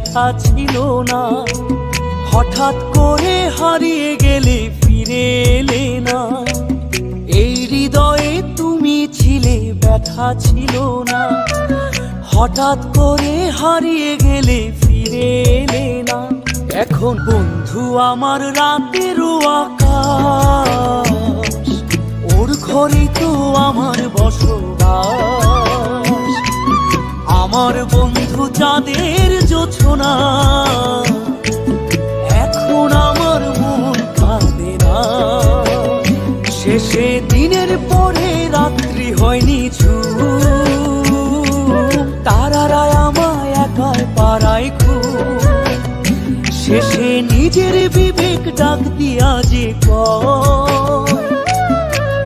ব্যথা ছিল না। হঠাৎ করে হারিয়ে গেলে ফিরে এলে না। এই হৃদয়ে তুমি ছিলে, ব্যথা ছিল না। হঠাৎ করে হারিয়ে গেলে ফিরে এলে না। এখন বন্ধু আমার রাতেরও আকাশ, ওর ঘরে তো আমার বসবাস। আমার বন্ধু চাঁদের জোছনা, এখন আমার মন কাঁদে না। শেষে দিনের পরে রাত্রি হয়নি ঝুম, তারারা আমায় একাই পাড়ায় ঘুম। শেষে নিজের বিবেক ডাক দিয়া যে